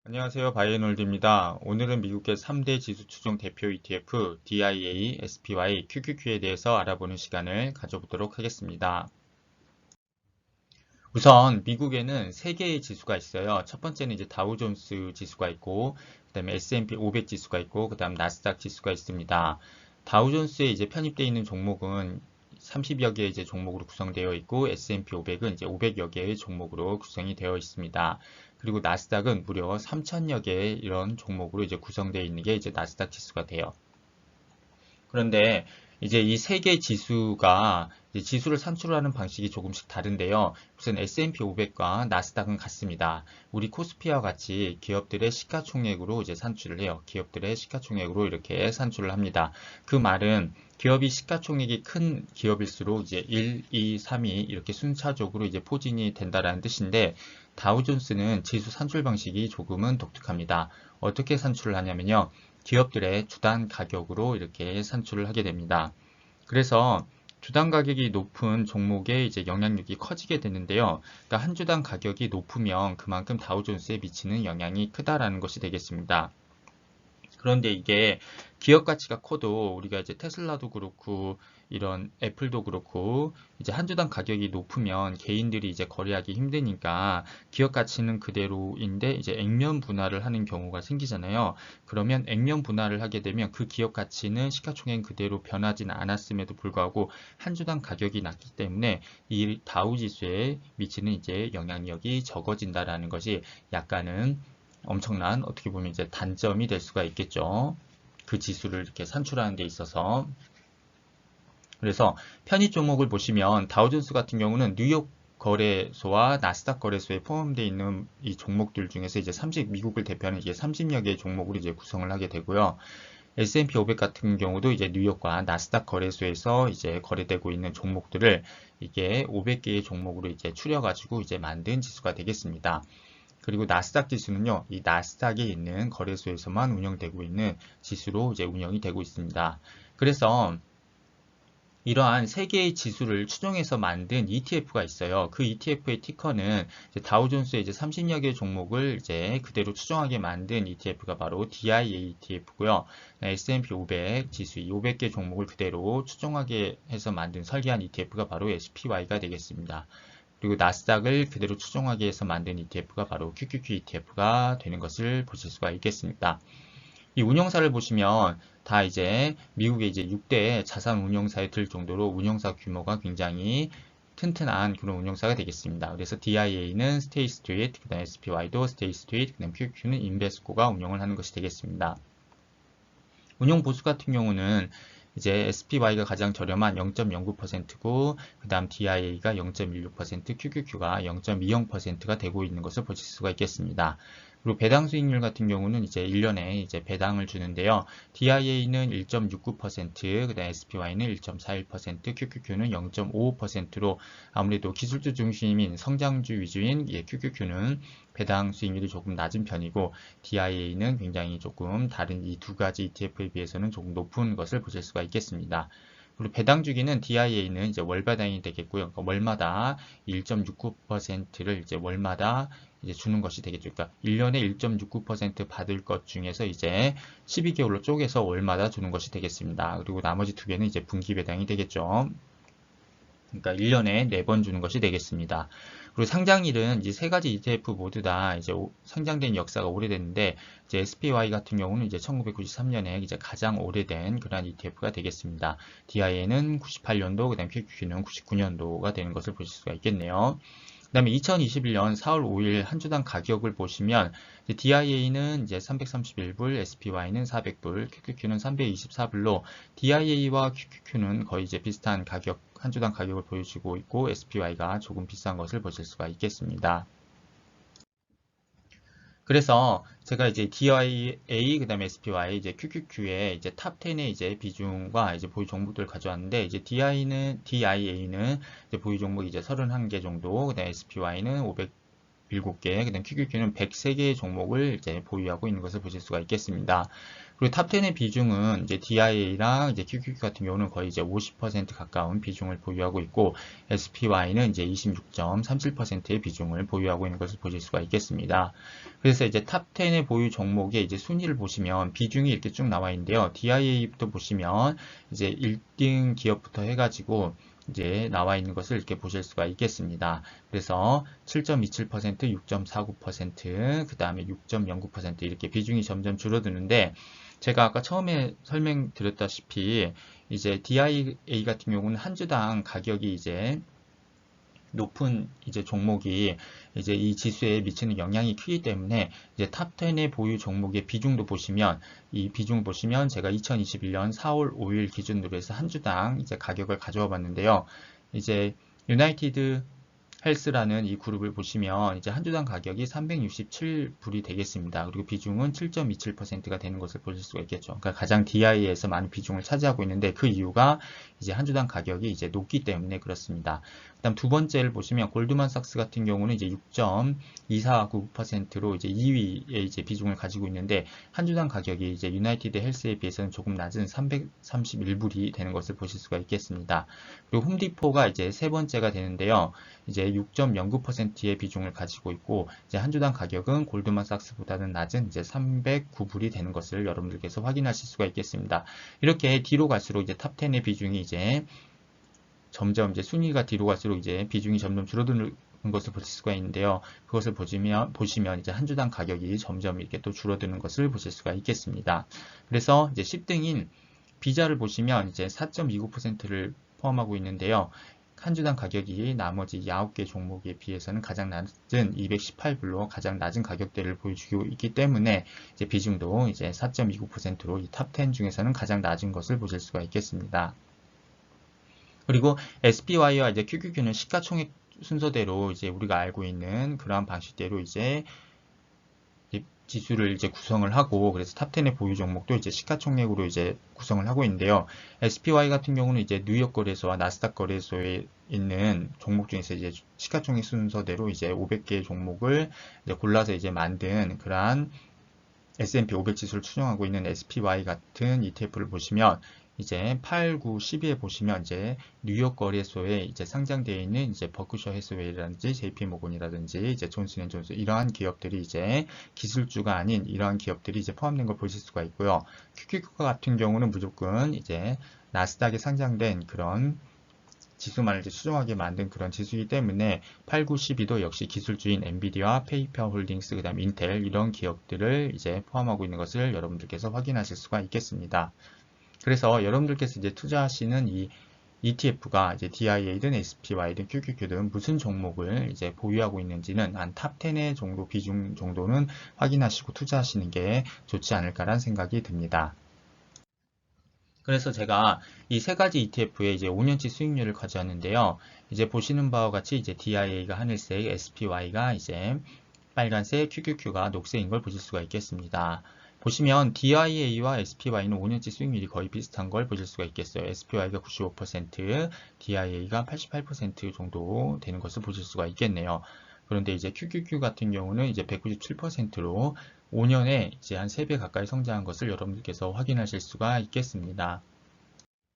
안녕하세요. 바이오놀드입니다. 오늘은 미국의 3대 지수 추종 대표 ETF DIA, SPY, QQQ에 대해서 알아보는 시간을 가져보도록 하겠습니다. 우선 미국에는 3개의 지수가 있어요. 첫 번째는 이제 다우존스 지수가 있고, 그다음에 S&P 500 지수가 있고, 그다음 나스닥 지수가 있습니다. 다우존스에 이제 편입되어 있는 종목은 30여 개의 이제 종목으로 구성되어 있고, S&P 500은 이제 500여 개의 종목으로 구성이 되어 있습니다. 그리고 나스닥은 무려 3천여 개의 이런 종목으로 이제 구성되어 있는 게 이제 나스닥 지수가 돼요. 그런데 이제 이 세 개 지수가 이제 지수를 산출하는 방식이 조금씩 다른데요. 우선 S&P 500과 나스닥은 같습니다. 우리 코스피와 같이 기업들의 시가총액으로 이제 산출을 해요. 기업들의 시가총액으로 이렇게 산출을 합니다. 그 말은 기업이 시가총액이 큰 기업일수록 이제 1, 2, 3위 이렇게 순차적으로 이제 포진이 된다라는 뜻인데 다우존스는 지수 산출 방식이 조금은 독특합니다. 어떻게 산출을 하냐면요. 기업들의 주당 가격으로 이렇게 산출을 하게 됩니다. 그래서 주당 가격이 높은 종목에 이제 영향력이 커지게 되는데요. 그러니까 한 주당 가격이 높으면 그만큼 다우존스에 미치는 영향이 크다라는 것이 되겠습니다. 그런데 이게 기업 가치가 커도 우리가 이제 테슬라도 그렇고 이런 애플도 그렇고 이제 한 주당 가격이 높으면 개인들이 이제 거래하기 힘드니까 기업 가치는 그대로인데 이제 액면 분할을 하는 경우가 생기잖아요. 그러면 액면 분할을 하게 되면 그 기업 가치는 시가총액 그대로 변하지는 않았음에도 불구하고 한 주당 가격이 낮기 때문에 이 다우 지수에 미치는 이제 영향력이 적어진다라는 것이 약간은 엄청난 어떻게 보면 이제 단점이 될 수가 있겠죠. 그 지수를 이렇게 산출하는 데 있어서. 그래서 편입 종목을 보시면 다우존스 같은 경우는 뉴욕 거래소와 나스닥 거래소에 포함되어 있는 이 종목들 중에서 이제 30, 미국을 대표하는 이제 30여 개의 종목으로 이제 구성을 하게 되고요. S&P 500 같은 경우도 이제 뉴욕과 나스닥 거래소에서 이제 거래되고 있는 종목들을 이게 500개의 종목으로 이제 추려가지고 이제 만든 지수가 되겠습니다. 그리고 나스닥 지수는요, 이 나스닥에 있는 거래소에서만 운영되고 있는 지수로 이제 운영이 되고 있습니다. 그래서 이러한 세 개의 지수를 추종해서 만든 ETF가 있어요. 그 ETF의 티커는 다우존스의 이제 30여 개 종목을 이제 그대로 추종하게 만든 ETF가 바로 DIA ETF고요. S&P 500 지수 500개 종목을 그대로 추종하게 해서 만든 설계한 ETF가 바로 SPY가 되겠습니다. 그리고 나스닥을 그대로 추종하게 해서 만든 ETF가 바로 QQQ ETF가 되는 것을 보실 수가 있겠습니다. 이 운용사를 보시면 다 이제 미국의 이제 6대 자산 운용사에 들 정도로 운용사 규모가 굉장히 튼튼한 그런 운용사가 되겠습니다. 그래서 DIA는 스테이 스트리트, 그다음 SPY도 스테이 스트리트, 그다음 QQ는 인베스코가 운영을 하는 것이 되겠습니다. 운용 보수 같은 경우는 이제 SPY가 가장 저렴한 0.09%고 그 다음 DIA가 0.16%, QQQ가 0.20%가 되고 있는 것을 보실 수가 있겠습니다. 그리고 배당 수익률 같은 경우는 이제 1년에 이제 배당을 주는데요. DIA는 1.69%, 그다음 SPY는 1.41%, QQQ는 0.55%로 아무래도 기술주 중심인 성장주 위주인 QQQ는 배당 수익률이 조금 낮은 편이고 DIA는 굉장히 조금 다른 이 두 가지 ETF에 비해서는 조금 높은 것을 보실 수가 있겠습니다. 그리고 배당 주기는 DIA는 이제 월배당이 되겠고요. 그러니까 월마다 1.69%를 이제 월마다 이제 주는 것이 되겠죠. 그러니까 1년에 1.69% 받을 것 중에서 이제 12개월로 쪼개서 월마다 주는 것이 되겠습니다. 그리고 나머지 두 개는 이제 분기 배당이 되겠죠. 그러니까 1년에 4번 주는 것이 되겠습니다. 그리고 상장일은 이제 세 가지 ETF 모두 다 이제 상장된 역사가 오래됐는데 이제 SPY 같은 경우는 이제 1993년에 이제 가장 오래된 그런 ETF가 되겠습니다. DIA는 98년도, 그다음 QQQ는 99년도가 되는 것을 보실 수가 있겠네요. 그다음에 2021년 4월 5일 한 주당 가격을 보시면 DIA는 이제 331불, SPY는 400불, QQQ는 324불로 DIA와 QQQ는 거의 이제 비슷한 가격 한 주당 가격을 보여주고 있고 SPY가 조금 비싼 것을 보실 수가 있겠습니다. 그래서 제가 이제 DIA 그다음에 SPY 이제 QQQ의 이제 탑 10의 이제 비중과 이제 보유 종목들을 가져왔는데 이제 DIA는 이제 보유 종목 이제 31개 정도, 그다음에 SPY는 157개, 그다음 QQQ는 103개의 종목을 이제 보유하고 있는 것을 보실 수가 있겠습니다. 그리고 탑10의 비중은 이제 DIA랑 이제 QQQ 같은 경우는 거의 이제 50% 가까운 비중을 보유하고 있고, SPY는 이제 26.37%의 비중을 보유하고 있는 것을 보실 수가 있겠습니다. 그래서 이제 탑10의 보유 종목의 이제 순위를 보시면 비중이 이렇게 쭉 나와 있는데요. DIA부터 보시면 이제 1등 기업부터 해가지고 이제 나와 있는 것을 이렇게 보실 수가 있겠습니다. 그래서 7.27%, 6.49%, 그 다음에 6.09% 이렇게 비중이 점점 줄어드는데, 제가 아까 처음에 설명드렸다시피 이제 DIA 같은 경우는 한 주당 가격이 이제 높은 이제 종목이 이제 이 지수에 미치는 영향이 크기 때문에 이제 탑10의 보유 종목의 비중도 보시면, 이 비중 보시면 제가 2021년 4월 5일 기준으로 해서 한 주당 이제 가격을 가져와 봤는데요. 이제 유나이티드 헬스라는 이 그룹을 보시면 이제 한 주당 가격이 367불이 되겠습니다. 그리고 비중은 7.27%가 되는 것을 보실 수가 있겠죠. 그러니까 가장 DI에서 많은 비중을 차지하고 있는데, 그 이유가 이제 한 주당 가격이 이제 높기 때문에 그렇습니다. 그다음 두 번째를 보시면 골드만삭스 같은 경우는 이제 6.249%로 이제 2위에 이제 비중을 가지고 있는데, 한 주당 가격이 이제 유나이티드 헬스에 비해서는 조금 낮은 331불이 되는 것을 보실 수가 있겠습니다. 그리고 홈디포가 이제 세 번째가 되는데요. 이제 6.09%의 비중을 가지고 있고, 이제 한 주당 가격은 골드만삭스보다는 낮은 이제 309불이 되는 것을 여러분들께서 확인하실 수가 있겠습니다. 이렇게 뒤로 갈수록 이제 탑10의 비중이 이제 점점 이제 순위가 뒤로 갈수록 이제 비중이 점점 줄어드는 것을 보실 수가 있는데요. 그것을 보시면 이제 한 주당 가격이 점점 이렇게 또 줄어드는 것을 보실 수가 있겠습니다. 그래서 이제 10등인 비자를 보시면 이제 4.29%를 포함하고 있는데요. 한 주당 가격이 나머지 9개 종목에 비해서는 가장 낮은 218불로 가장 낮은 가격대를 보여주고 있기 때문에 이제 비중도 이제 4.29%로 이 탑10 중에서는 가장 낮은 것을 보실 수가 있겠습니다. 그리고 SPY와 이제 QQQ는 시가총액 순서대로 이제 우리가 알고 있는 그러한 방식대로 이제 지수를 이제 구성을 하고, 그래서 탑10의 보유 종목도 이제 시가총액으로 이제 구성을 하고 있는데요. SPY 같은 경우는 이제 뉴욕 거래소와 나스닥 거래소에 있는 종목 중에서 이제 시가총액 순서대로 이제 500개의 종목을 이제 골라서 이제 만든 그러한 S&P 500 지수를 추정하고 있는 SPY 같은 ETF를 보시면 이제 8, 9, 12에 보시면 이제 뉴욕 거래소에 이제 상장되어 있는 이제 버크셔 해스웨이라든지 JP 모건이라든지 이제 존슨앤존스 이러한 기업들이 이제 기술주가 아닌 이러한 기업들이 이제 포함된 걸 보실 수가 있고요. QQQ 같은 경우는 무조건 이제 나스닥에 상장된 그런 지수만을 이제 수정하게 만든 그런 지수이기 때문에 8, 9, 12도 역시 기술주인 엔비디아, 페이퍼 홀딩스, 그다음 인텔 이런 기업들을 이제 포함하고 있는 것을 여러분들께서 확인하실 수가 있겠습니다. 그래서 여러분들께서 이제 투자하시는 이 ETF가 이제 DIA든 SPY든 QQQ든 무슨 종목을 이제 보유하고 있는지는 한 탑10의 정도 비중 정도는 확인하시고 투자하시는 게 좋지 않을까라는 생각이 듭니다. 그래서 제가 이 세 가지 ETF의 이제 5년치 수익률을 가져왔는데요. 이제 보시는 바와 같이 이제 DIA가 하늘색, SPY가 이제 빨간색, QQQ가 녹색인 걸 보실 수가 있겠습니다. 보시면 DIA와 SPY는 5년치 수익률이 거의 비슷한 걸 보실 수가 있겠어요. SPY가 95%, DIA가 88% 정도 되는 것을 보실 수가 있겠네요. 그런데 이제 QQQ 같은 경우는 이제 197%로 5년에 이제 한 3배 가까이 성장한 것을 여러분들께서 확인하실 수가 있겠습니다.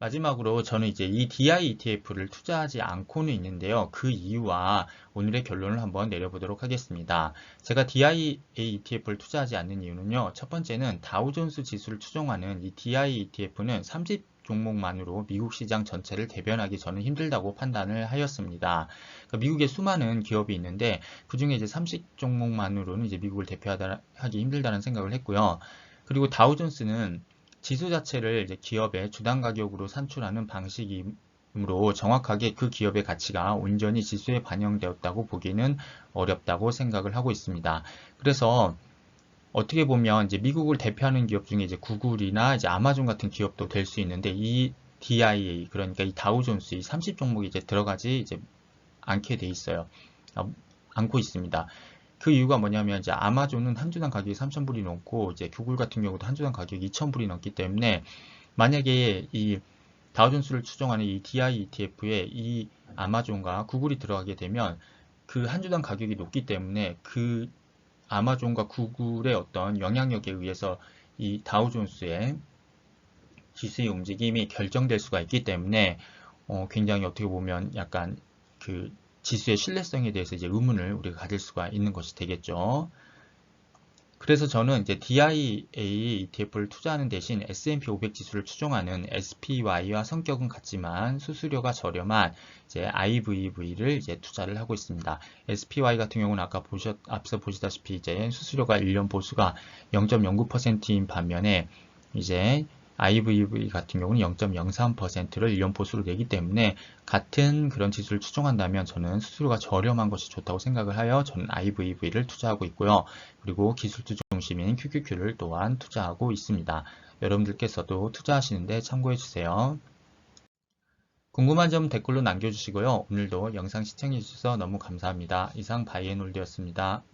마지막으로 저는 이제 이 DI ETF를 투자하지 않고는 있는데요. 그 이유와 오늘의 결론을 한번 내려보도록 하겠습니다. 제가 DI ETF를 투자하지 않는 이유는요. 첫 번째는 다우존스 지수를 추종하는 이 DI ETF는 30 종목만으로 미국 시장 전체를 대변하기 저는 힘들다고 판단을 하였습니다. 그러니까 미국에 수많은 기업이 있는데 그 중에 이제 30 종목만으로는 이제 미국을 대표하기 힘들다는 생각을 했고요. 그리고 다우존스는 지수 자체를 이제 기업의 주당 가격으로 산출하는 방식이므로 정확하게 그 기업의 가치가 온전히 지수에 반영되었다고 보기는 어렵다고 생각을 하고 있습니다. 그래서 어떻게 보면 이제 미국을 대표하는 기업 중에 이제 구글이나 이제 아마존 같은 기업도 될 수 있는데, 이 DIA 그러니까 이 다우존스 이 30 종목이 이제 들어가지 이제 않게 돼 있어요. 않고 있습니다. 그 이유가 뭐냐면 이제 아마존은 한 주당 가격이 3,000불이 넘고 이제 구글 같은 경우도 한 주당 가격이 2,000불이 넘기 때문에 만약에 이 다우존스를 추정하는 이 DI ETF에 이 아마존과 구글이 들어가게 되면 그 한 주당 가격이 높기 때문에 그 아마존과 구글의 어떤 영향력에 의해서 이 다우존스의 지수의 움직임이 결정될 수가 있기 때문에 굉장히 어떻게 보면 약간 그 지수의 신뢰성에 대해서 이제 의문을 우리가 가질 수가 있는 것이 되겠죠. 그래서 저는 이제 DIA ETF를 투자하는 대신 S&P 500 지수를 추종하는 SPY와 성격은 같지만 수수료가 저렴한 이제 IVV를 이제 투자를 하고 있습니다. SPY 같은 경우는 앞서 보시다시피 이제 수수료가 1년 보수가 0.09%인 반면에 이제 IVV 같은 경우는 0.03%를 1년 보수로 내기 때문에 같은 그런 지수를 추종한다면 저는 수수료가 저렴한 것이 좋다고 생각을 하여 저는 IVV를 투자하고 있고요. 그리고 기술투 중심인 QQQ를 또한 투자하고 있습니다. 여러분들께서도 투자하시는데 참고해 주세요. 궁금한 점 댓글로 남겨주시고요. 오늘도 영상 시청해 주셔서 너무 감사합니다. 이상 바이앤홀드였습니다.